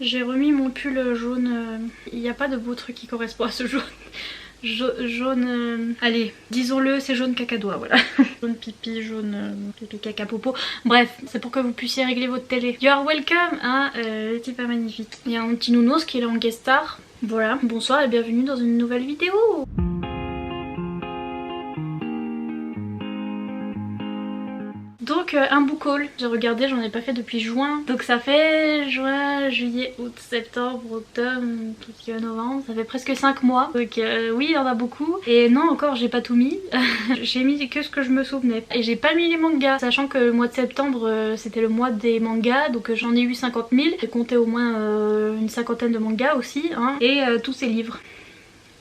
J'ai remis mon pull jaune. Il n'y a pas de beau truc qui correspond à ce jaune. Jaune... allez, disons-le, c'est jaune cacadois, voilà. Jaune pipi, jaune pipi caca popo. Bref, c'est pour que vous puissiez régler votre télé. You are welcome, hein, le type est magnifique. Il y a un petit nounours qui est là en guest star. Voilà, bonsoir et bienvenue dans une nouvelle vidéo. Donc un book haul, j'ai regardé, j'en ai pas fait depuis juin. Donc ça fait juin, juillet, août, septembre, octobre, tout ce qui va novembre. Ça fait presque 5 mois. Donc oui, il y en a beaucoup. Et non, encore j'ai pas tout mis. J'ai mis que ce que je me souvenais. Et j'ai pas mis les mangas, sachant que le mois de septembre c'était le mois des mangas. Donc j'en ai eu 50 000. J'ai compté au moins une cinquantaine de mangas aussi. Hein, et tous ces livres.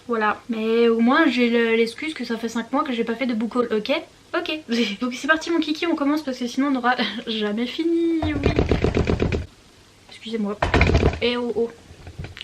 Voilà. Mais au moins j'ai l'excuse que ça fait 5 mois que j'ai pas fait de book haul, ok? Ok, donc c'est parti mon kiki, on commence parce que sinon on n'aura jamais fini, oui. Excusez-moi. Eh oh oh,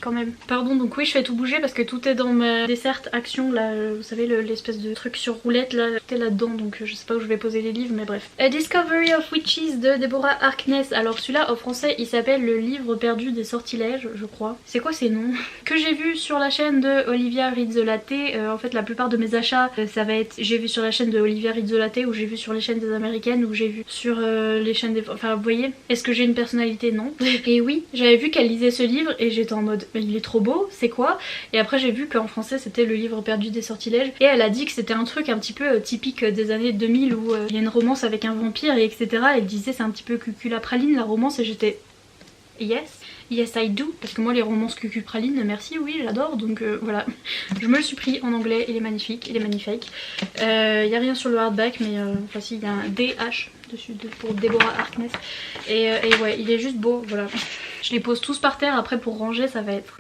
quand même. Pardon, donc oui je fais tout bouger parce que tout est dans ma desserte action là, vous savez l'espèce de truc sur roulette là, tout est là-dedans donc je sais pas où je vais poser les livres mais bref. A Discovery of Witches de Deborah Harkness, alors celui-là en français il s'appelle Le livre perdu des sortilèges je crois. C'est quoi ces noms? Que j'ai vu sur la chaîne de Olivia Reads the Latte, en fait la plupart de mes achats ça va être j'ai vu sur la chaîne de Olivia Reads the Latte ou j'ai vu sur les chaînes des américaines ou j'ai vu sur les chaînes des... Enfin vous voyez, est-ce que j'ai une personnalité? Non. Et oui, j'avais vu qu'elle lisait ce livre et j'étais en mode mais il est trop beau, c'est quoi? Et après j'ai vu qu'en français c'était Le livre perdu des sortilèges et elle a dit que c'était un truc un petit peu typique des années 2000 où il y a une romance avec un vampire et etc. Elle disait c'est un petit peu cuculapraline la romance et j'étais yes. Yes I do, parce que moi les romances cucupraline, merci, oui j'adore, donc voilà. Je me le suis pris en anglais, il est magnifique, il est magnifique. Il n'y a rien sur le hardback, mais enfin si, il y a un DH dessus pour Deborah Harkness. Et ouais, il est juste beau, voilà. Je les pose tous par terre, après pour ranger ça va être...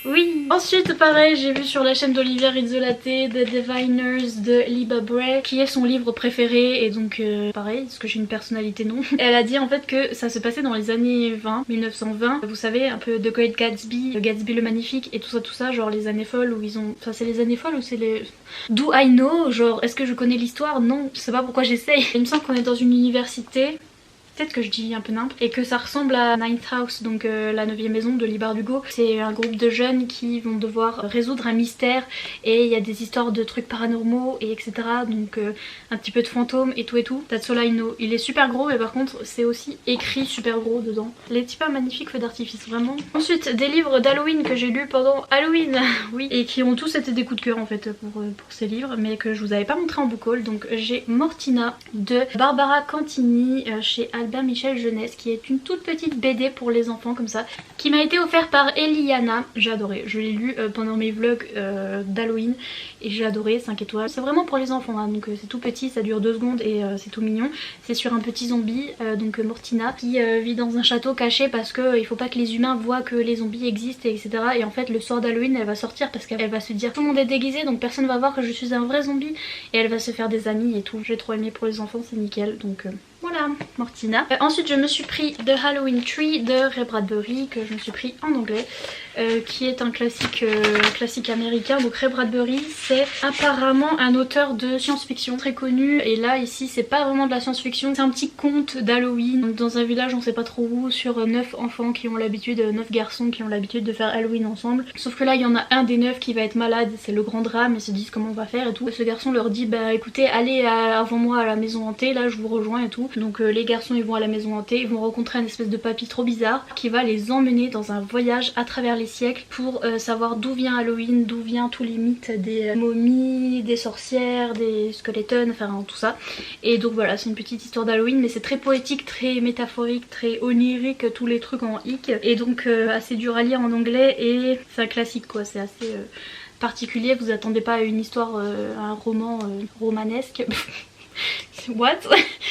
Oui. Ensuite pareil j'ai vu sur la chaîne d'Olivia Reads the Latte The Diviners de Liba Bray qui est son livre préféré et donc pareil est-ce que j'ai une personnalité? Non. Elle a dit en fait que ça se passait dans les années 20, 1920, vous savez un peu The Great Gatsby, Gatsby le Magnifique et tout ça genre les années folles où ils ont... Enfin c'est les années folles ou c'est les... Do I know? Genre est-ce que je connais l'histoire? Non, je sais pas pourquoi j'essaye. Il me semble qu'on est dans une université. Peut-être que je dis un peu nimp et que ça ressemble à Ninth House, donc la 9e maison de Leigh Bardugo. C'est un groupe de jeunes qui vont devoir résoudre un mystère et il y a des histoires de trucs paranormaux et etc. Donc un petit peu de fantômes et tout. That's all I know. Il est super gros mais par contre c'est aussi écrit super gros dedans. Les types magnifiques feux d'artifice vraiment. Ensuite des livres d'Halloween que j'ai lus pendant Halloween, oui, et qui ont tous été des coups de cœur en fait pour ces livres mais que je vous avais pas montré en book haul. Donc j'ai Mortina de Barbara Cantini chez Albert Michel Jeunesse qui est une toute petite BD pour les enfants comme ça qui m'a été offert par Eliana. J'ai adoré, je l'ai lu pendant mes vlogs d'Halloween et j'ai adoré, 5 étoiles. C'est vraiment pour les enfants hein, donc c'est tout petit, ça dure 2 secondes et c'est tout mignon. C'est sur un petit zombie donc Mortina qui vit dans un château caché parce que il faut pas que les humains voient que les zombies existent et etc. Et en fait le soir d'Halloween elle va sortir parce qu'elle va se dire tout le monde est déguisé donc personne va voir que je suis un vrai zombie et elle va se faire des amis et tout. J'ai trop aimé pour les enfants, c'est nickel donc... Voilà, Mortina. Ensuite je me suis pris The Halloween Tree de Ray Bradbury que je me suis pris en anglais qui est un classique américain. Donc Ray Bradbury c'est apparemment un auteur de science-fiction très connu et là ici c'est pas vraiment de la science-fiction, c'est un petit conte d'Halloween. Donc dans un village on sait pas trop où sur 9 enfants qui ont l'habitude, 9 garçons qui ont l'habitude de faire Halloween ensemble. Sauf que là il y en a un des 9 qui va être malade, c'est le grand drame, ils se disent comment on va faire et tout. Ce garçon leur dit bah écoutez allez avant moi à la maison hantée, là je vous rejoins et tout. Donc les garçons ils vont à la maison hantée, ils vont rencontrer un espèce de papy trop bizarre qui va les emmener dans un voyage à travers les siècles pour savoir d'où vient Halloween, d'où vient tous les mythes des momies, des sorcières, des skeletons, enfin tout ça. Et donc voilà, c'est une petite histoire d'Halloween mais c'est très poétique, très métaphorique, très onirique, tous les trucs en hic. Et donc assez dur à lire en anglais et c'est un classique quoi, c'est assez particulier, vous attendez pas à une histoire, un roman romanesque. What?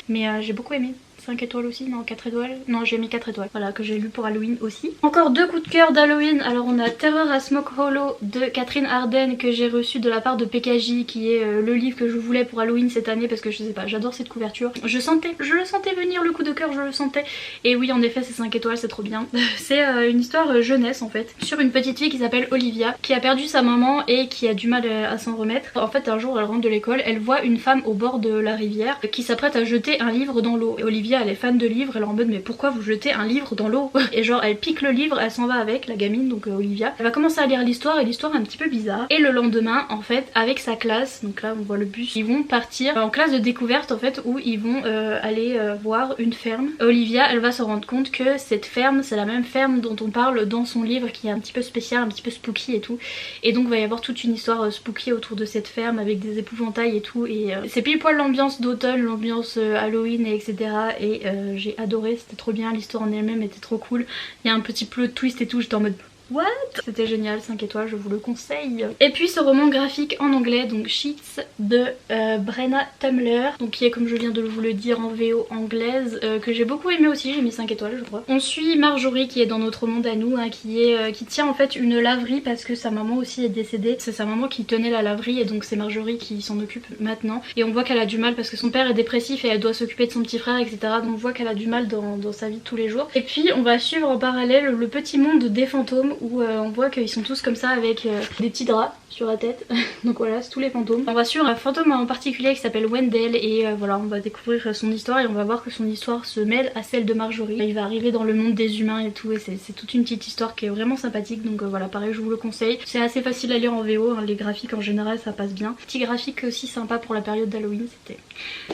Mais j'ai beaucoup aimé. 5 étoiles aussi, non 4 étoiles, non j'ai mis 4 étoiles, voilà que j'ai lu pour Halloween aussi. Encore 2 coups de cœur d'Halloween, alors on a Terror à Smoke Hollow de Catherine Arden que j'ai reçu de la part de PKJ qui est le livre que je voulais pour Halloween cette année parce que je sais pas, j'adore cette couverture. Je le sentais venir le coup de cœur, je le sentais. Et oui en effet c'est 5 étoiles, c'est trop bien. C'est une histoire jeunesse en fait, sur une petite fille qui s'appelle Olivia qui a perdu sa maman et qui a du mal à s'en remettre. En fait un jour elle rentre de l'école, elle voit une femme au bord de la rivière qui s'apprête à jeter un livre dans l'eau. Et Olivia Olivia elle est fan de livres, elle est en mode mais pourquoi vous jetez un livre dans l'eau? Et genre elle pique le livre, elle s'en va avec, la gamine donc Olivia. Elle va commencer à lire l'histoire et l'histoire est un petit peu bizarre. Et le lendemain en fait avec sa classe, donc là on voit le bus, ils vont partir en classe de découverte en fait où ils vont aller voir une ferme. Olivia elle va se rendre compte que cette ferme c'est la même ferme dont on parle dans son livre qui est un petit peu spécial, un petit peu spooky et tout. Et donc va y avoir toute une histoire spooky autour de cette ferme avec des épouvantails et tout. Et c'est pile poil l'ambiance d'automne, l'ambiance Halloween et etc. Et j'ai adoré, c'était trop bien, l'histoire en elle-même était trop cool. Il y a un petit plot twist et tout, j'étais en mode what? C'était génial, 5 étoiles, je vous le conseille. Et puis ce roman graphique en anglais, donc Sheets de Brenna Tumler, donc qui est comme je viens de vous le dire en VO anglaise, que j'ai beaucoup aimé aussi, j'ai mis 5 étoiles je crois. On suit Marjorie qui est dans notre monde à nous, hein, qui tient en fait une laverie parce que sa maman aussi est décédée. C'est sa maman qui tenait la laverie et donc c'est Marjorie qui s'en occupe maintenant. Et on voit qu'elle a du mal parce que son père est dépressif et elle doit s'occuper de son petit frère etc. Donc on voit qu'elle a du mal dans sa vie de tous les jours. Et puis on va suivre en parallèle le petit monde des fantômes où on voit qu'ils sont tous comme ça avec des petits draps sur la tête. Donc voilà, c'est tous les fantômes. On va suivre un fantôme en particulier qui s'appelle Wendell et voilà, on va découvrir son histoire et on va voir que son histoire se mêle à celle de Marjorie. Il va arriver dans le monde des humains et tout et c'est toute une petite histoire qui est vraiment sympathique. Donc voilà, pareil, je vous le conseille. C'est assez facile à lire en VO, hein, les graphiques en général ça passe bien. Petit graphique aussi sympa pour la période d'Halloween,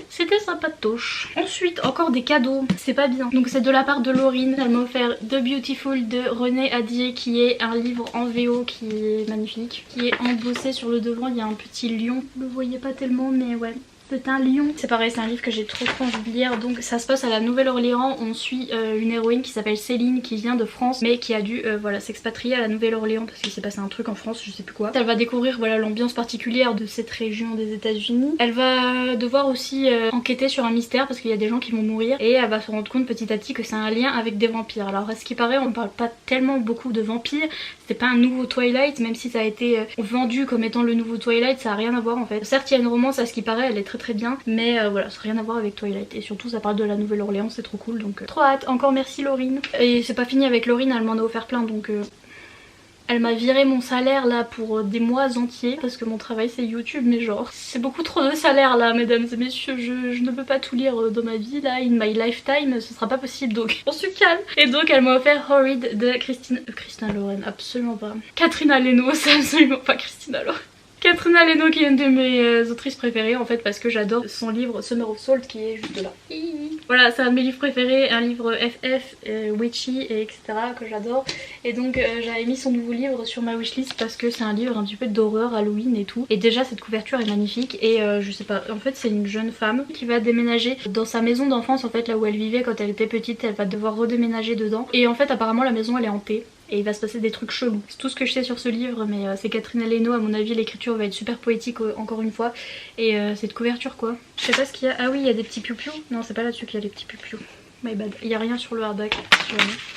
c'était sympatoche. Ensuite, encore des cadeaux, c'est pas bien. Donc c'est de la part de Laurine, elle m'a offert The Beautiful de René Adier qui est un livre en VO qui est magnifique, qui est embossé sur le devant, il y a un petit lion, vous le voyez pas tellement mais ouais. C'est un lion. C'est pareil, c'est un livre que j'ai trop envie de lire. Donc ça se passe à la Nouvelle-Orléans. On suit une héroïne qui s'appelle Céline qui vient de France mais qui a dû voilà, s'expatrier à la Nouvelle-Orléans parce qu'il s'est passé un truc en France, je sais plus quoi. Elle va découvrir voilà, l'ambiance particulière de cette région des États-Unis. Elle va devoir aussi enquêter sur un mystère parce qu'il y a des gens qui vont mourir et elle va se rendre compte petit à petit que c'est un lien avec des vampires. Alors à ce qui paraît, on ne parle pas tellement beaucoup de vampires. C'était pas un nouveau Twilight, même si ça a été vendu comme étant le nouveau Twilight, ça a rien à voir en fait. Certes, il y a une romance à ce qui paraît, elle est très bien, mais voilà, ça n'a rien à voir avec Twilight. Et surtout, ça parle de la Nouvelle-Orléans, c'est trop cool, donc trop hâte. Encore merci Laurine. Et c'est pas fini avec Laurine, elle m'en a offert plein, donc elle m'a viré mon salaire là pour des mois entiers parce que mon travail c'est YouTube, mais genre c'est beaucoup trop de salaire là mesdames et messieurs, je ne peux pas tout lire dans ma vie là, in my lifetime, ce sera pas possible donc on se calme. Et donc elle m'a offert Horrid de Christina Loren, absolument pas. Katrina Leno, c'est absolument pas Christina Loren. Katrina Leno qui est une de mes autrices préférées en fait parce que j'adore son livre Summer of Salt qui est juste là. Voilà, c'est un de mes livres préférés, un livre FF, witchy et etc. que j'adore. Et donc j'avais mis son nouveau livre sur ma wishlist parce que c'est un livre un petit peu d'horreur, Halloween et tout. Et déjà cette couverture est magnifique et je sais pas, en fait c'est une jeune femme qui va déménager dans sa maison d'enfance en fait là où elle vivait quand elle était petite, elle va devoir redéménager dedans. Et en fait apparemment la maison elle est hantée. Et il va se passer des trucs chelous. C'est tout ce que je sais sur ce livre, mais c'est Katrina Leno, à mon avis l'écriture va être super poétique encore une fois. Et cette couverture quoi. Je sais pas ce qu'il y a. Ah oui, il y a des petits piou-piou. Non, c'est pas là-dessus qu'il y a des petits piou-piou. My bad. Il y a rien sur le hardback.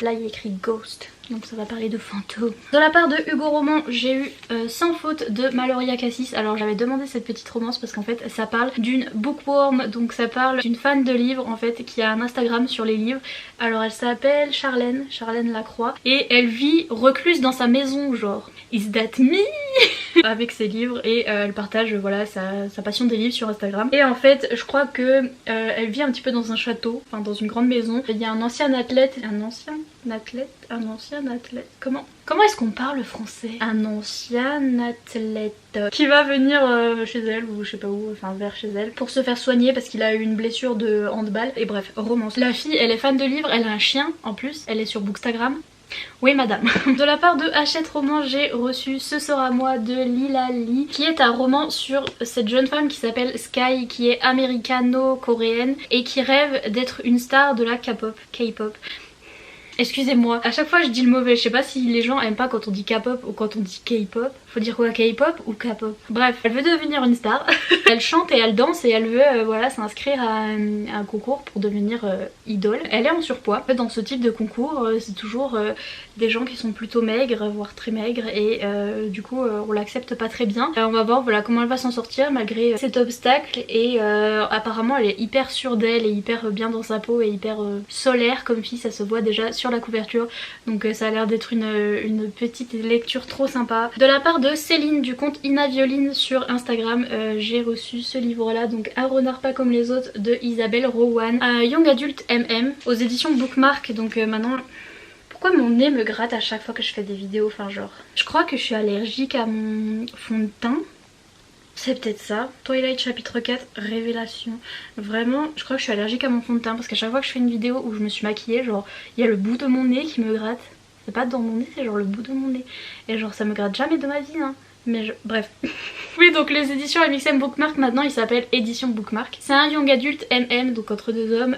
Là il y a écrit Ghost. Donc ça va parler de fantômes. De la part de Hugo Roman, j'ai eu Sans faute de Maloria Cassis. Alors j'avais demandé cette petite romance parce qu'en fait ça parle d'une bookworm. Donc ça parle d'une fan de livres en fait qui a un Instagram sur les livres. Alors elle s'appelle Charlène Lacroix. Et elle vit recluse dans sa maison genre. Is that me? Avec ses livres et elle partage voilà sa passion des livres sur Instagram. Et en fait je crois que elle vit un petit peu dans un château, enfin dans une grande maison. Il y a un ancien athlète, comment est-ce qu'on parle français? Un ancien athlète qui va venir chez elle ou je sais pas où, enfin vers chez elle pour se faire soigner parce qu'il a eu une blessure de handball. Et bref, romance. La fille elle est fan de livres, elle a un chien en plus, elle est sur Bookstagram. Oui madame. De la part de Hachette Roman, j'ai reçu Ce sera moi de Lila Lee, qui est un roman sur cette jeune femme qui s'appelle Sky, qui est américano-coréenne et qui rêve d'être une star de la K-pop. Excusez-moi, à chaque fois je dis le mauvais, je sais pas si les gens aiment pas quand on dit K-pop ou quand on dit K-pop. Faut dire quoi, K-pop ou K-pop? Bref, elle veut devenir une star. Elle chante et elle danse et elle veut voilà, s'inscrire à un concours pour devenir idole. Elle est en surpoids. En fait, dans ce type de concours, c'est toujours des gens qui sont plutôt maigres, voire très maigres et du coup on l'accepte pas très bien. On va voir voilà, comment elle va s'en sortir malgré cet obstacle et apparemment elle est hyper sûre d'elle et hyper bien dans sa peau et hyper solaire comme fille, ça se voit déjà sur la couverture. Donc ça a l'air d'être une petite lecture trop sympa. De la part de de Céline du compte Ina Violine sur Instagram. J'ai reçu ce livre là, donc Un renard pas comme les autres de Isabelle Rowan, Young Adult MM aux éditions Bookmark. Donc maintenant... Pourquoi mon nez me gratte à chaque fois que je fais des vidéos, enfin genre... Je crois que je suis allergique à mon fond de teint. C'est peut-être ça. Twilight chapitre 4, révélation. Vraiment, je crois que je suis allergique à mon fond de teint parce qu'à chaque fois que je fais une vidéo où je me suis maquillée, genre, il y a le bout de mon nez qui me gratte. C'est pas dans mon nez, c'est genre le bout de mon nez. Et genre, ça me gratte jamais de ma vie, hein. Mais bref. Oui, donc les éditions MXM Bookmark, maintenant il s'appelle Édition Bookmark. C'est un young adulte MM, donc entre deux hommes,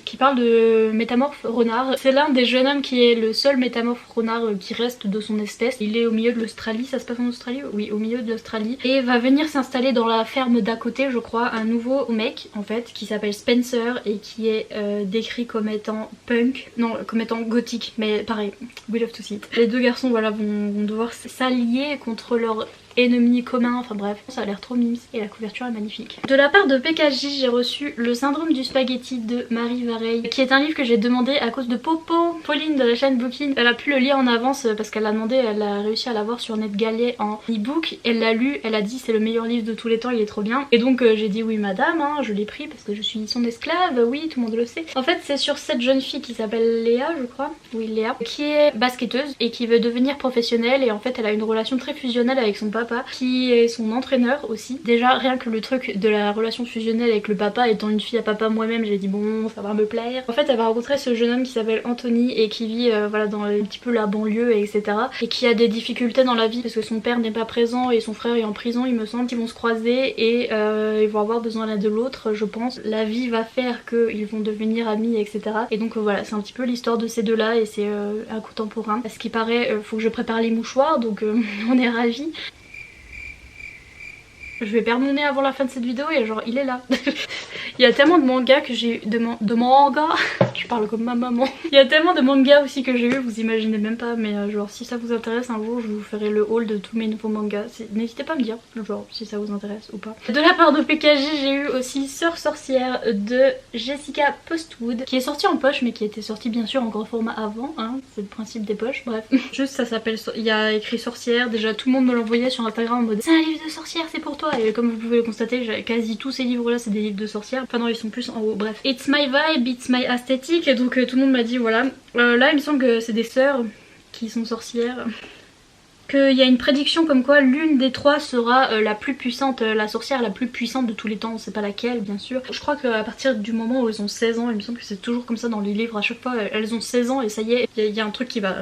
qui parle de métamorphe renard. C'est l'un des jeunes hommes qui est le seul métamorphe renard qui reste de son espèce. Il est au milieu de l'Australie, ça se passe en Australie? Oui, au milieu de l'Australie. Et va venir s'installer dans la ferme d'à côté, je crois, un nouveau mec en fait, qui s'appelle Spencer et qui est décrit comme étant punk, non, comme étant gothique, mais pareil, we love to see it. Les deux garçons, voilà, vont devoir s'allier contre leur ennemis communs, enfin bref, ça a l'air trop mimes et la couverture est magnifique. De la part de PKJ, j'ai reçu Le syndrome du spaghetti de Marie Vareille, qui est un livre que j'ai demandé à cause de Popo, Pauline de la chaîne Bookin. Elle a pu le lire en avance parce qu'elle l'a demandé, elle a réussi à l'avoir sur NetGalley en e-book. Elle l'a lu, elle a dit c'est le meilleur livre de tous les temps, il est trop bien. Et donc j'ai dit oui madame, hein, je l'ai pris parce que je suis son esclave, oui tout le monde le sait. En fait c'est sur cette jeune fille qui s'appelle Léa je crois, oui Léa, qui est basketteuse et qui veut devenir professionnelle et en fait elle a une relation très fusionnelle avec son papa qui est son entraîneur aussi. Déjà rien que le truc de la relation fusionnelle avec le papa, étant une fille à papa moi-même, j'ai dit bon ça va me plaire. En fait elle va rencontrer ce jeune homme qui s'appelle Anthony et qui vit voilà dans un petit peu la banlieue etc. Et qui a des difficultés dans la vie parce que son père n'est pas présent et son frère est en prison il me semble. Ils vont se croiser et ils vont avoir besoin l'un de l'autre je pense. La vie va faire qu'ils vont devenir amis etc. Et donc voilà c'est un petit peu l'histoire de ces deux là et c'est un contemporain. À ce qui paraît faut que je prépare les mouchoirs donc on est ravis. Je vais perdre mon nez avant la fin de cette vidéo et genre il est là. Il y a tellement de mangas que j'ai eu de mangas. Je parle comme ma maman. Il y a tellement de mangas aussi que j'ai eu, vous imaginez même pas. Mais genre si ça vous intéresse un jour je vous ferai le haul de tous mes nouveaux mangas. N'hésitez pas à me dire genre si ça vous intéresse ou pas. De la part de PKJ j'ai eu aussi Sœur sorcière de Jessica Postwood qui est sortie en poche mais qui était sortie bien sûr en grand format avant hein. C'est le principe des poches bref. Juste ça s'appelle, il y a écrit sorcière. Déjà tout le monde me l'envoyait sur Instagram en mode c'est un livre de sorcière c'est pour toi. Et comme vous pouvez le constater quasi tous ces livres là c'est des livres de sorcières. Enfin non ils sont plus en haut bref. It's my vibe, it's my aesthetic. Et donc tout le monde m'a dit voilà. Là il me semble que c'est des sœurs qui sont sorcières. Qu'il y a une prédiction comme quoi l'une des trois sera la plus puissante, la sorcière la plus puissante de tous les temps, on sait pas laquelle bien sûr. Je crois qu'à partir du moment où elles ont 16 ans, il me semble que c'est toujours comme ça dans les livres, à chaque fois elles ont 16 ans et ça y est, il y a un truc qui va...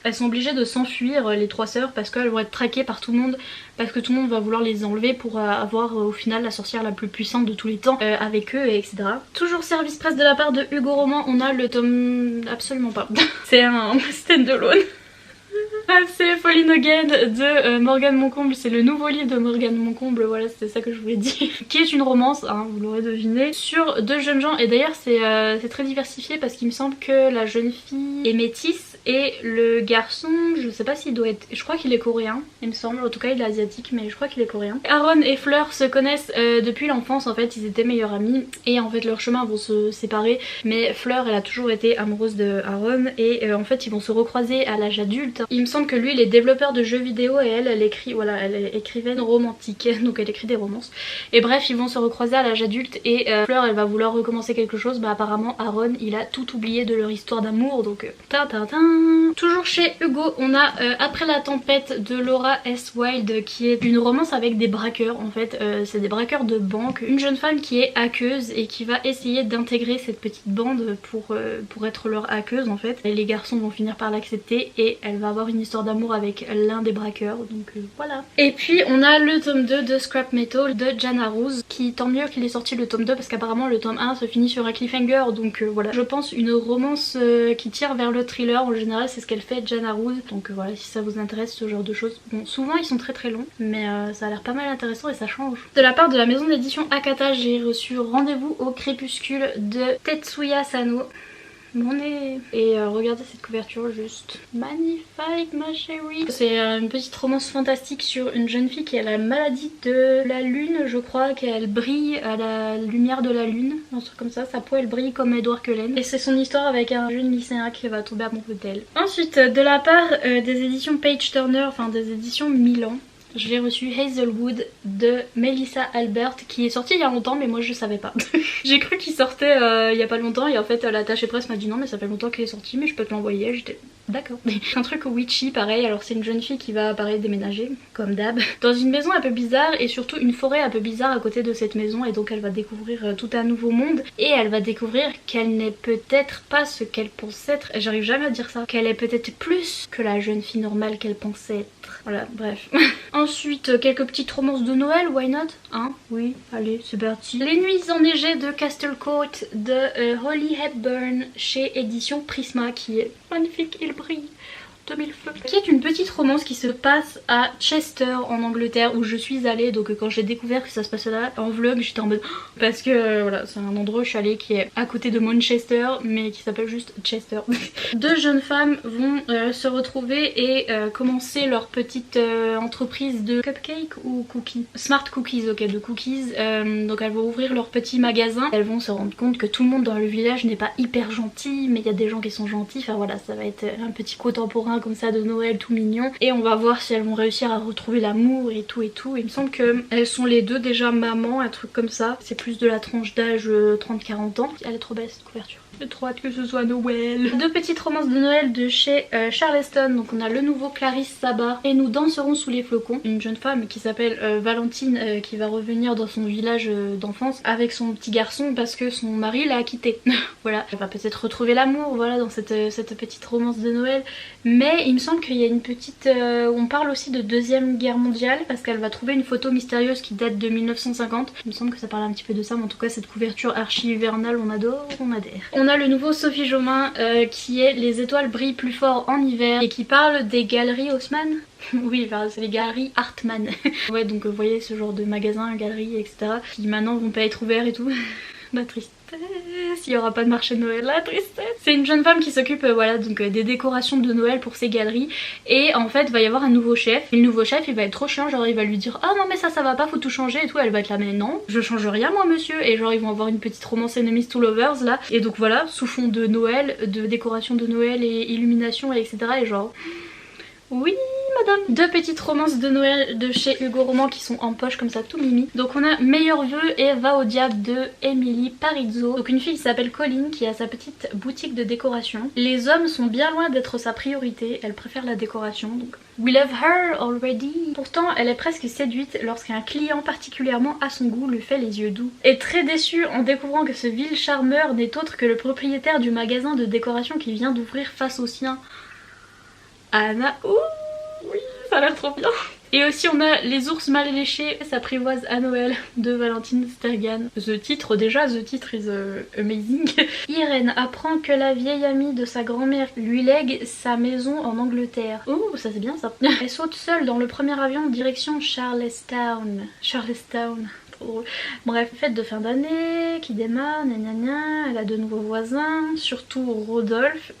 Elles sont obligées de s'enfuir les trois sœurs parce qu'elles vont être traquées par tout le monde, parce que tout le monde va vouloir les enlever pour avoir au final la sorcière la plus puissante de tous les temps avec eux et etc. Toujours service presse de la part de Hugo Roman, on a le tome... absolument pas. C'est un stand-alone. C'est Falling Again de Morgane Moncomble, c'est le nouveau livre de Morgane Moncomble, voilà c'était ça que je voulais dire. Qui est une romance, hein, vous l'aurez deviné, sur deux jeunes gens et d'ailleurs c'est très diversifié parce qu'il me semble que la jeune fille est métisse et le garçon, je sais pas s'il doit être, je crois qu'il est coréen il me semble, en tout cas il est asiatique mais je crois qu'il est coréen. Aaron et Fleur se connaissent depuis l'enfance en fait, ils étaient meilleurs amis et en fait leurs chemins vont se séparer mais Fleur elle a toujours été amoureuse de Aaron et en fait ils vont se recroiser à l'âge adulte. Il me semble que lui il est développeur de jeux vidéo et elle écrit, voilà elle est écrivaine romantique donc elle écrit des romances et bref ils vont se recroiser à l'âge adulte et Fleur elle va vouloir recommencer quelque chose, bah apparemment Aaron il a tout oublié de leur histoire d'amour donc Toujours chez Hugo on a Après la tempête de Laura S. Wilde qui est une romance avec des braqueurs en fait, c'est des braqueurs de banque, une jeune femme qui est hackeuse et qui va essayer d'intégrer cette petite bande pour être leur hackeuse en fait. Et les garçons vont finir par l'accepter et elle va avoir une histoire d'amour avec l'un des braqueurs donc voilà. Et puis on a le tome 2 de Scrap Metal de Jana Rose qui tant mieux qu'il est sorti le tome 2 parce qu'apparemment le tome 1 se finit sur un cliffhanger donc voilà. Je pense une romance qui tire vers le thriller en général c'est ce qu'elle fait Jana Rose donc voilà si ça vous intéresse ce genre de choses. Bon souvent ils sont très longs mais ça a l'air pas mal intéressant et ça change. De la part de la maison d'édition Akata j'ai reçu Rendez-vous au crépuscule de Tetsuya Sano. mon nez. Et regardez cette couverture, juste magnifique ma chérie. C'est une petite romance fantastique sur une jeune fille qui a la maladie de la lune, je crois, qu'elle brille à la lumière de la lune, un truc comme ça. Sa peau elle brille comme Edward Cullen. Et c'est son histoire avec un jeune lycéen qui va tomber amoureux d'elle. Ensuite, de la part des éditions Page Turner, enfin des éditions Milan, j'ai reçu Hazelwood de Melissa Albert qui est sorti il y a longtemps mais moi je savais pas. J'ai cru qu'il sortait il y a pas longtemps et en fait l'attaché presse m'a dit non mais ça fait longtemps qu'il est sorti mais je peux te l'envoyer. J'étais d'accord. Un truc witchy pareil, alors c'est une jeune fille qui va pareil déménager comme d'hab dans une maison un peu bizarre et surtout une forêt un peu bizarre à côté de cette maison et donc elle va découvrir tout un nouveau monde et elle va découvrir qu'elle n'est peut-être pas ce qu'elle pense être. J'arrive jamais à dire ça. Qu'elle est peut-être plus que la jeune fille normale qu'elle pensait être. Voilà bref. Ensuite, quelques petites romances de Noël, why not? Hein? Oui, allez, c'est parti. Les Nuits enneigées de Castle Court de Holly Hepburn chez Édition Prisma qui est magnifique, il brille. 2000 feux. Qui est une petite romance qui se passe à Chester en Angleterre où je suis allée. Donc quand j'ai découvert que ça se passait là en vlog j'étais en mode parce que voilà c'est un endroit où je suis allée qui est à côté de Manchester mais qui s'appelle juste Chester. Deux jeunes femmes vont se retrouver et commencer leur petite entreprise de cupcake ou cookies. Smart cookies, ok, de cookies. Donc elles vont ouvrir leur petit magasin. Elles vont se rendre compte que tout le monde dans le village n'est pas hyper gentil mais il y a des gens qui sont gentils. Enfin voilà, ça va être un petit contemporain comme ça de Noël tout mignon et on va voir si elles vont réussir à retrouver l'amour et tout et tout. Il me semble qu'elles sont les deux déjà mamans, un truc comme ça. C'est plus de la tranche d'âge 30-40 ans. Elle est trop belle cette couverture. J'ai trop hâte que ce soit Noël. Deux petites romances de Noël de chez Charleston. Donc on a le nouveau Clarisse Sabat et Nous danserons sous les flocons. Une jeune femme qui s'appelle Valentine qui va revenir dans son village d'enfance avec son petit garçon parce que son mari l'a quitté. Voilà, elle va peut-être retrouver l'amour voilà dans cette petite romance de Noël. Mais il me semble qu'il y a une petite... on parle aussi de Deuxième Guerre mondiale parce qu'elle va trouver une photo mystérieuse qui date de 1950. Il me semble que ça parle un petit peu de ça mais en tout cas cette couverture archi hivernale on adore, on adhère. On a le nouveau Sophie Jomain qui est Les étoiles brillent plus fort en hiver et qui parle des galeries Haussmann. Oui, enfin, c'est les galeries Hartmann. Ouais, donc vous voyez ce genre de magasins, galeries, etc. qui maintenant vont pas être ouverts et tout. La tristesse, il y aura pas de marché de Noël, la tristesse. C'est une jeune femme qui s'occupe voilà donc des décorations de Noël pour ses galeries et en fait il va y avoir un nouveau chef. Et le nouveau chef il va être trop chiant, genre il va lui dire ah non mais ça va pas, faut tout changer et tout. Elle va être là mais non, je change rien moi monsieur. Et genre ils vont avoir une petite romance enemies to lovers là. Et donc voilà, sous fond de Noël, de décoration de Noël et illumination et etc. Et genre oui madame. Deux petites romances de Noël de chez Hugo Roman qui sont en poche comme ça tout mimi. Donc on a Meilleurs vœux et Va au diable de Emily Parizzo. Donc une fille qui s'appelle Colline qui a sa petite boutique de décoration. Les hommes sont bien loin d'être sa priorité, elle préfère la décoration donc we love her already. Pourtant elle est presque séduite lorsqu'un client particulièrement à son goût lui fait les yeux doux. Et très déçue en découvrant que ce vil charmeur n'est autre que le propriétaire du magasin de décoration qui vient d'ouvrir face au sien. Anna, ouh oui, ça a l'air trop bien. Et aussi on a Les ours mal léchés s'apprivoisent à Noël de Valentine Stergan. The titre déjà, the titre is amazing. Irène apprend que la vieille amie de sa grand-mère lui lègue sa maison en Angleterre. Oh ça c'est bien ça. Elle saute seule dans le premier avion direction Charlestown. Charlestown. Bref, fête de fin d'année qui démarre, gna, elle a de nouveaux voisins, surtout Rudolf,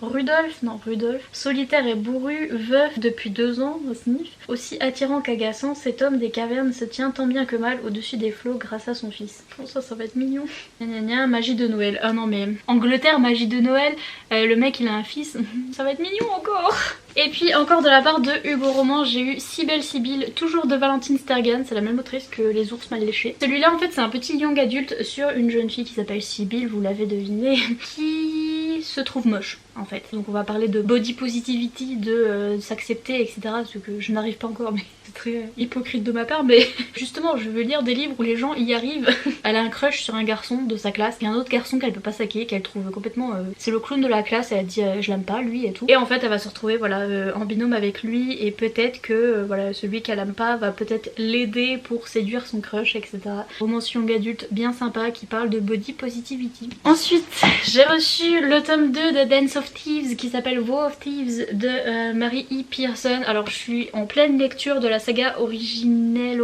solitaire et bourru, veuf depuis 2 ans au SNIF. Aussi attirant qu'agaçant, cet homme des cavernes se tient tant bien que mal au-dessus des flots grâce à son fils. Oh ça va être mignon. Gna, magie de Noël. Ah non mais Angleterre, magie de Noël, le mec il a un fils, ça va être mignon encore. Et puis encore de la part de Hugo Roman, j'ai eu Si belle Sibylle, toujours de Valentine Stergan, c'est la même autrice que Les ours mal léchés. Celui-là en fait c'est un petit young adulte sur une jeune fille qui s'appelle Sibylle, vous l'avez deviné, qui se trouve moche en fait. Donc on va parler de body positivity, de s'accepter etc. Ce que je n'arrive pas encore mais c'est très hypocrite de ma part mais justement je veux lire des livres où les gens y arrivent. Elle a un crush sur un garçon de sa classe, il y a un autre garçon qu'elle peut pas saquer, qu'elle trouve complètement... c'est le clown de la classe, elle dit je l'aime pas lui et tout. Et en fait elle va se retrouver voilà en binôme avec lui et peut-être que voilà celui qu'elle aime pas va peut-être l'aider pour séduire son crush etc. Romance young adulte bien sympa qui parle de body positivity. Ensuite j'ai reçu le tome 2 de Dance of Thieves qui s'appelle Vow of Thieves de Mary E. Pearson. Alors je suis en pleine lecture de la saga originelle.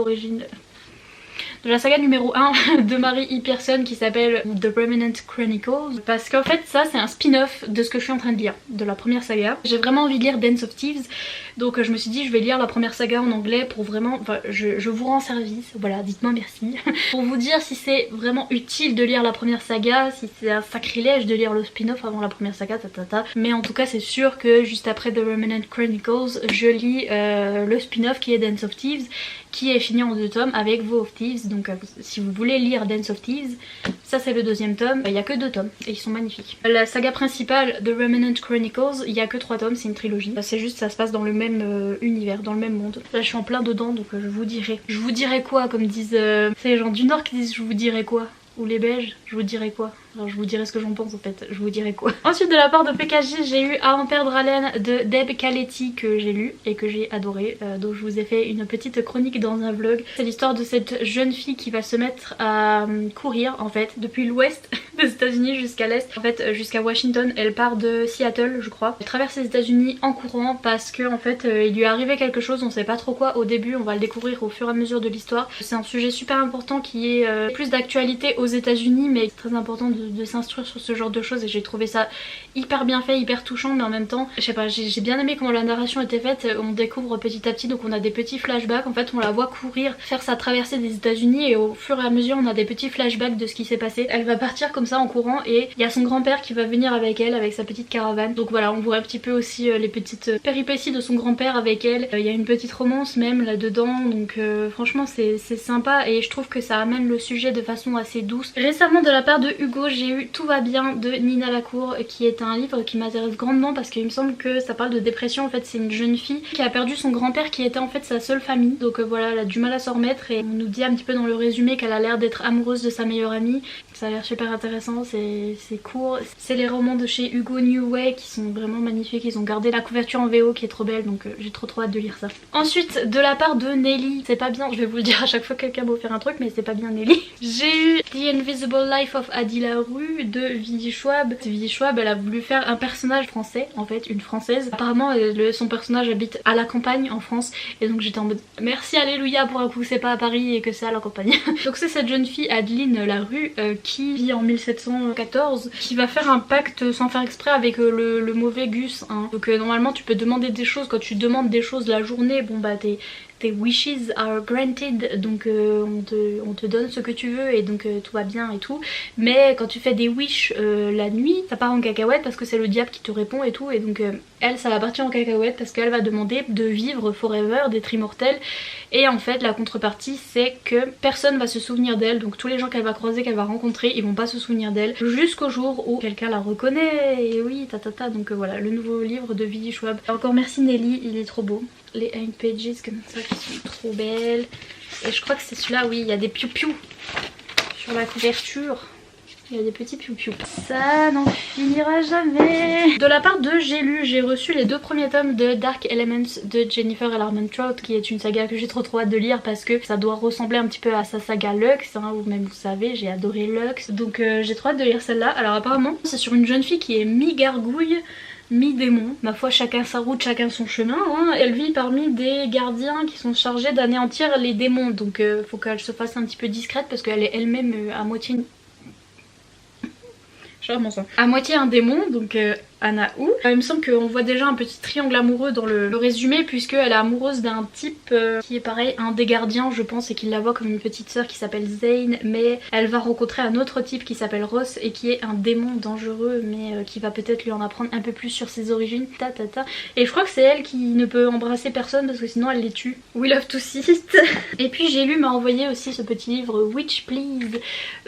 de la saga numéro 1 de Mary E. Pearson qui s'appelle The Remnant Chronicles, parce qu'en fait ça c'est un spin-off de ce que je suis en train de lire, de la première saga. J'ai vraiment envie de lire Dance of Thieves, donc je me suis dit je vais lire la première saga en anglais pour vraiment, enfin je vous rends service, voilà, dites-moi merci, pour vous dire si c'est vraiment utile de lire la première saga, si c'est un sacrilège de lire le spin-off avant la première saga, mais en tout cas c'est sûr que juste après The Remnant Chronicles je lis le spin-off qui est Dance of Thieves, qui est fini en 2 tomes avec Vow of Thieves. Donc si vous voulez lire Dance of Thieves, ça c'est le 2e tome, il n'y a que 2 tomes et ils sont magnifiques. La saga principale de Remnant Chronicles, il n'y a que 3 tomes, c'est une trilogie, c'est juste ça se passe dans le même univers, dans le même monde. Là je suis en plein dedans donc je vous dirai quoi, comme disent c'est les gens du Nord qui disent je vous dirai quoi, ou les Belges, je vous dirai quoi. Alors je vous dirai ce que j'en pense en fait, je vous dirai quoi. Ensuite de la part de PKJ, j'ai eu À en perdre haleine de Deb Caletti que j'ai lu et que j'ai adoré. Donc je vous ai fait une petite chronique dans un vlog. C'est l'histoire de cette jeune fille qui va se mettre à courir en fait depuis l'ouest des États-Unis jusqu'à l'est, en fait jusqu'à Washington. Elle part de Seattle je crois. Elle traverse les États-Unis en courant parce que en fait il lui est arrivé quelque chose, on sait pas trop quoi au début, on va le découvrir au fur et à mesure de l'histoire. C'est un sujet super important qui est plus d'actualité aux États-Unis, mais c'est très important de s'instruire sur ce genre de choses et j'ai trouvé ça hyper bien fait, hyper touchant, mais en même temps je sais pas, j'ai bien aimé comment la narration était faite. On découvre petit à petit, donc on a des petits flashbacks, en fait on la voit courir, faire sa traversée des États-Unis et au fur et à mesure on a des petits flashbacks de ce qui s'est passé. Elle va partir comme ça en courant et il y a son grand-père qui va venir avec elle avec sa petite caravane, donc voilà, on voit un petit peu aussi les petites péripéties de son grand-père avec elle. Il y a une petite romance même là-dedans, donc franchement c'est sympa et je trouve que ça amène le sujet de façon assez douce. Récemment de la part de Hugo j'ai eu Tout va bien de Nina Lacour, qui est un livre qui m'intéresse grandement parce qu'il me semble que ça parle de dépression. En fait c'est une jeune fille qui a perdu son grand-père qui était en fait sa seule famille, donc voilà, elle a du mal à s'en remettre et on nous dit un petit peu dans le résumé qu'elle a l'air d'être amoureuse de sa meilleure amie. Ça a l'air super intéressant, c'est court. C'est les romans de chez Hugo New Way qui sont vraiment magnifiques, ils ont gardé la couverture en VO qui est trop belle, donc j'ai trop hâte de lire ça. Ensuite de la part de Nelly, c'est pas bien, je vais vous le dire à chaque fois que quelqu'un va faire un truc, mais c'est pas bien Nelly. J'ai eu The Invisible Life of Addie LaRue de Vidy Schwab. Vidy Schwab elle a voulu faire un personnage français, en fait une française. Apparemment son personnage habite à la campagne en France et donc j'étais en mode merci alléluia pour un coup c'est pas à Paris et que c'est à la campagne. Donc c'est cette jeune fille Adeline Larue qui vit en 1714, qui va faire un pacte sans faire exprès avec le mauvais Gus hein. Donc normalement tu peux demander des choses, quand tu demandes des choses la journée, bon bah tes wishes are granted, donc on te donne ce que tu veux et donc tout va bien et tout. Mais quand tu fais des wish la nuit, ça part en cacahuète parce que c'est le diable qui te répond et tout. Et donc elle, ça va partir en cacahuète parce qu'elle va demander de vivre forever, d'être immortelle. Et en fait la contrepartie c'est que personne va se souvenir d'elle. Donc tous les gens qu'elle va croiser, qu'elle va rencontrer, ils vont pas se souvenir d'elle jusqu'au jour où quelqu'un la reconnaît. Et oui, donc voilà, le nouveau livre de Vidy Schwab. Encore merci Nelly, il est trop beau. Les 8 pages comme ça qui sont trop belles. Et je crois que c'est celui-là, oui, il y a des piou-piou sur la couverture. Il y a des petits piou-piou. Ça n'en finira jamais. De la part de j'ai reçu les 2 premiers tomes de Dark Elements de Jennifer L. Armentrout, qui est une saga que j'ai trop hâte de lire parce que ça doit ressembler un petit peu à sa saga Lux, hein, ou même vous savez, j'ai adoré Lux. Donc j'ai trop hâte de lire celle-là. Alors apparemment c'est sur une jeune fille qui est mi-gargouille, mi-démon, ma foi chacun sa route, chacun son chemin hein. Elle vit parmi des gardiens qui sont chargés d'anéantir les démons, donc faut qu'elle se fasse un petit peu discrète parce qu'elle est elle-même à moitié... à moitié un démon, donc Anaou. Il me semble qu'on voit déjà un petit triangle amoureux dans le résumé puisqu'elle est amoureuse d'un type qui est pareil, un des gardiens je pense, et qui la voit comme une petite sœur qui s'appelle Zane, mais elle va rencontrer un autre type qui s'appelle Ross et qui est un démon dangereux mais qui va peut-être lui en apprendre un peu plus sur ses origines, Et je crois que c'est elle qui ne peut embrasser personne parce que sinon elle les tue. We love to see it. Et puis m'a envoyé aussi ce petit livre Witch Please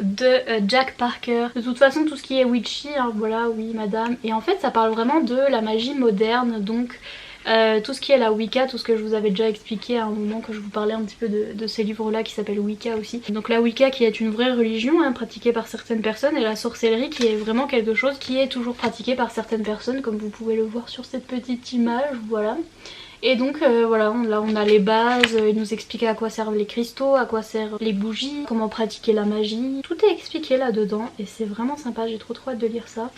de Jack Parker. De toute façon tout ce qui est witchy, hein, voilà, oui madame. Et en fait ça parle vraiment de la magie moderne, donc tout ce qui est la Wicca, tout ce que je vous avais déjà expliqué à un moment que je vous parlais un petit peu de ces livres là qui s'appellent Wicca aussi. Donc la Wicca qui est une vraie religion hein, pratiquée par certaines personnes, et la sorcellerie qui est vraiment quelque chose qui est toujours pratiqué par certaines personnes comme vous pouvez le voir sur cette petite image, voilà. Et donc voilà, là on a les bases, il nous explique à quoi servent les cristaux, à quoi servent les bougies, comment pratiquer la magie. Tout est expliqué là-dedans et c'est vraiment sympa, j'ai trop hâte de lire ça.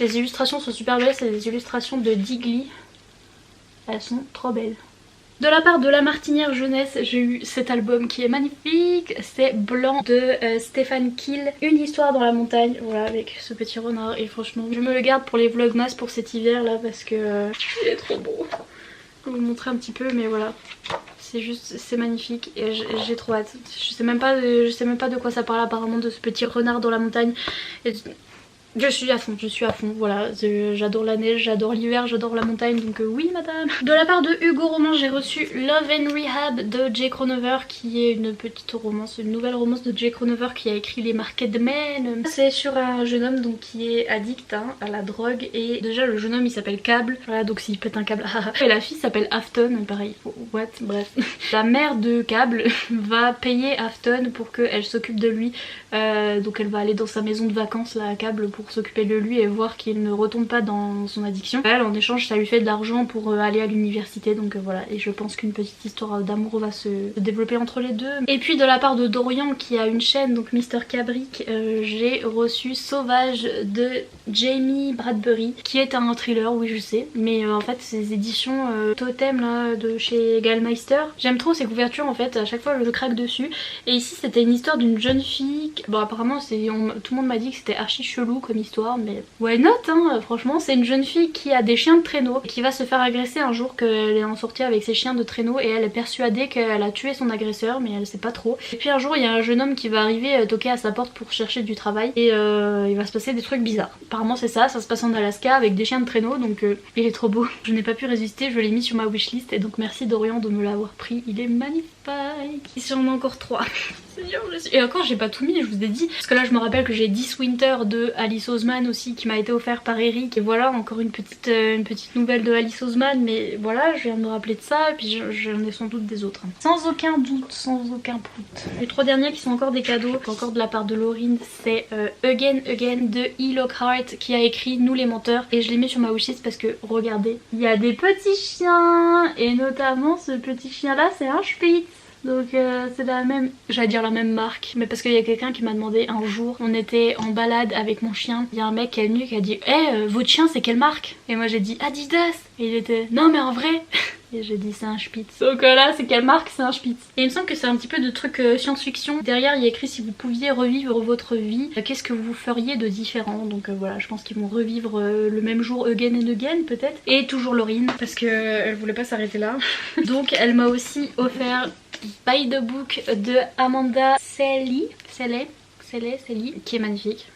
Les illustrations sont super belles, c'est des illustrations de Digly. Elles sont trop belles. De la part de La Martinière Jeunesse, j'ai eu cet album qui est magnifique. C'est Blanc de Stéphane Kiel. Une histoire dans la montagne, voilà, avec ce petit renard. Et franchement, je me le garde pour les vlogmas pour cet hiver là parce que il est trop beau. Je vais vous montrer un petit peu, mais voilà. C'est juste, c'est magnifique et j'ai trop hâte. Je sais même pas de quoi ça parle apparemment, de ce petit renard dans la montagne. Et je suis à fond, voilà, j'adore la neige, j'adore l'hiver, j'adore la montagne, donc oui madame. De la part de Hugo Roman, j'ai reçu Love and Rehab de Jake Ronover, qui est une petite romance, une nouvelle romance de Jake Ronover qui a écrit Les Market Men. C'est sur un jeune homme donc qui est addict à la drogue, et déjà le jeune homme il s'appelle Cable, voilà, donc s'il pète un câble, et la fille s'appelle Afton, pareil, what, bref. La mère de Cable va payer Afton pour qu'elle s'occupe de lui, donc elle va aller dans sa maison de vacances là à Cable pour s'occuper de lui et voir qu'il ne retombe pas dans son addiction. Elle, en échange, ça lui fait de l'argent pour aller à l'université, donc voilà, et je pense qu'une petite histoire d'amour va se développer entre les deux. Et puis de la part de Dorian qui a une chaîne, donc Mister Cabric, j'ai reçu Sauvage de Jamie Bradbury, qui est un thriller, oui je sais, mais en fait ces éditions Totem là de chez Gallmeister, j'aime trop ces couvertures en fait, à chaque fois je craque dessus. Et ici c'était une histoire d'une jeune fille, bon apparemment tout le monde m'a dit que c'était archi chelou comme histoire, mais why not hein, franchement. C'est une jeune fille qui a des chiens de traîneau, qui va se faire agresser un jour, qu'elle est en sortie avec ses chiens de traîneau et elle est persuadée qu'elle a tué son agresseur, mais elle sait pas trop. Et puis un jour il y a un jeune homme qui va arriver toquer à sa porte pour chercher du travail, et il va se passer des trucs bizarres. Apparemment c'est ça se passe en Alaska avec des chiens de traîneau, donc il est trop beau. Je n'ai pas pu résister, je l'ai mis sur ma wishlist, et donc merci Dorian de me l'avoir pris, il est magnifique. Ici on en a encore 3. Et encore j'ai pas tout mis, je vous ai dit, parce que là je me rappelle que j'ai 10 Winter de Alice Oseman aussi qui m'a été offert par Eric, et voilà encore une petite nouvelle de Alice Oseman, mais voilà je viens de me rappeler de ça, et puis j'en ai sans doute des autres, hein. Sans aucun doute, sans aucun doute. Les 3 derniers qui sont encore des cadeaux, encore de la part de Laurine, c'est Again Again de E. Lockhart qui a écrit Nous les menteurs, et je l'ai mis sur ma wishlist parce que regardez, il y a des petits chiens, et notamment ce petit chien là c'est un Spitz. Donc c'est la même, j'allais dire la même marque, mais parce qu'il y a quelqu'un qui m'a demandé un jour, on était en balade avec mon chien, il y a un mec qui est venu qui a dit votre chien c'est quelle marque? Et moi j'ai dit Adidas, et il était non mais en vrai. Et j'ai dit c'est un Spitz. Donc là c'est quelle marque? C'est un Spitz. Et il me semble que c'est un petit peu de trucs science-fiction. Derrière il y a écrit si vous pouviez revivre votre vie, qu'est-ce que vous feriez de différent? Donc voilà, je pense qu'ils vont revivre le même jour again and again peut-être. Et toujours Laurine, parce que elle voulait pas s'arrêter là. Donc elle m'a aussi offert By the Book de Amanda Sely, qui est magnifique.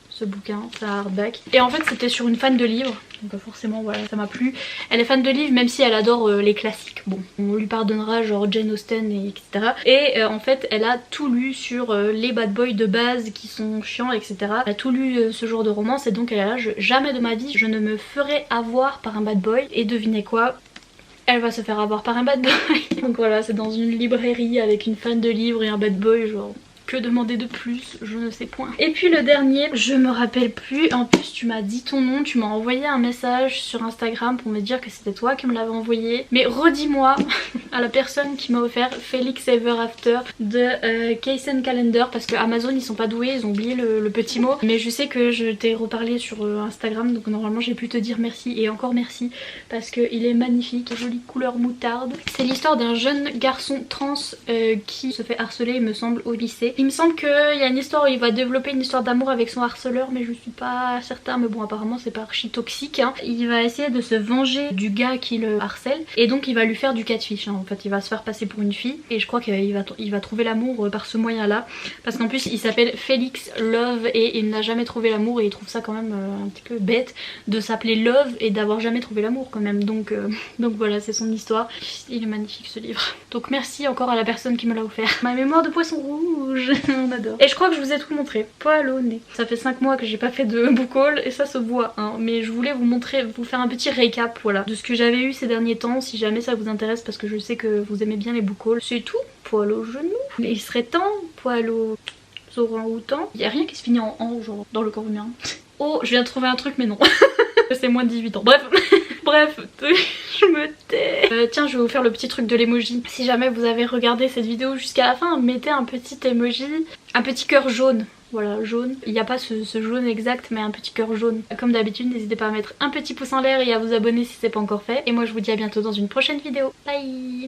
Ce bouquin, c'est un hardback. Et en fait c'était sur une fan de livres, donc forcément voilà, ça m'a plu. Elle est fan de livres même si elle adore les classiques. Bon, on lui pardonnera genre Jane Austen et etc. Et en fait elle a tout lu sur les bad boys de base qui sont chiants etc. Elle a tout lu ce genre de romance, et donc elle a là, jamais de ma vie je ne me ferai avoir par un bad boy. Et devinez quoi, elle va se faire avoir par un bad boy. Donc voilà, c'est dans une librairie avec une fan de livres et un bad boy, genre que demander de plus, je ne sais point. Et puis le dernier, je me rappelle plus, en plus tu m'as dit ton nom, tu m'as envoyé un message sur Instagram pour me dire que c'était toi qui me l'avais envoyé. Mais redis-moi à la personne qui m'a offert Felix Ever After de Kaysen Calendar, parce que Amazon ils sont pas doués, ils ont oublié le petit mot. Mais je sais que je t'ai reparlé sur Instagram, donc normalement j'ai pu te dire merci et encore merci, parce qu'il est magnifique, jolie couleur moutarde. C'est l'histoire d'un jeune garçon trans qui se fait harceler il me semble au lycée. Il me semble qu'il y a une histoire où il va développer une histoire d'amour avec son harceleur, mais je suis pas certain, mais bon apparemment c'est pas archi toxique hein. Il va essayer de se venger du gars qui le harcèle, et donc il va lui faire du catfish hein. En fait il va se faire passer pour une fille, et je crois qu'il va trouver l'amour par ce moyen là, parce qu'en plus il s'appelle Felix Love et il n'a jamais trouvé l'amour, et il trouve ça quand même un petit peu bête de s'appeler Love et d'avoir jamais trouvé l'amour quand même, donc voilà c'est son histoire. Il est magnifique ce livre, donc merci encore à la personne qui me l'a offert. Ma mémoire de poisson rouge. On adore. Et je crois que je vous ai tout montré, poil au nez. Ça fait 5 mois que j'ai pas fait de book haul et ça se voit hein. Mais je voulais vous montrer, vous faire un petit récap voilà, de ce que j'avais eu ces derniers temps, si jamais ça vous intéresse, parce que je sais que vous aimez bien les book hauls. C'est tout, poil au genou. Mais il serait temps, poil au orang-outan. Il y a rien qui se finit en genre dans le corps humain. Oh, je viens de trouver un truc mais non. C'est moins de 18 ans. Bref. Bref, je me tais. Tiens, je vais vous faire le petit truc de l'emoji. Si jamais vous avez regardé cette vidéo jusqu'à la fin, mettez un petit emoji, un petit cœur jaune. voilà, jaune. Il n'y a pas ce jaune exact mais un petit cœur jaune. Comme d'habitude, n'hésitez pas à mettre un petit pouce en l'air et à vous abonner si c'est pas encore fait. Et moi je vous dis à bientôt dans une prochaine vidéo. Bye.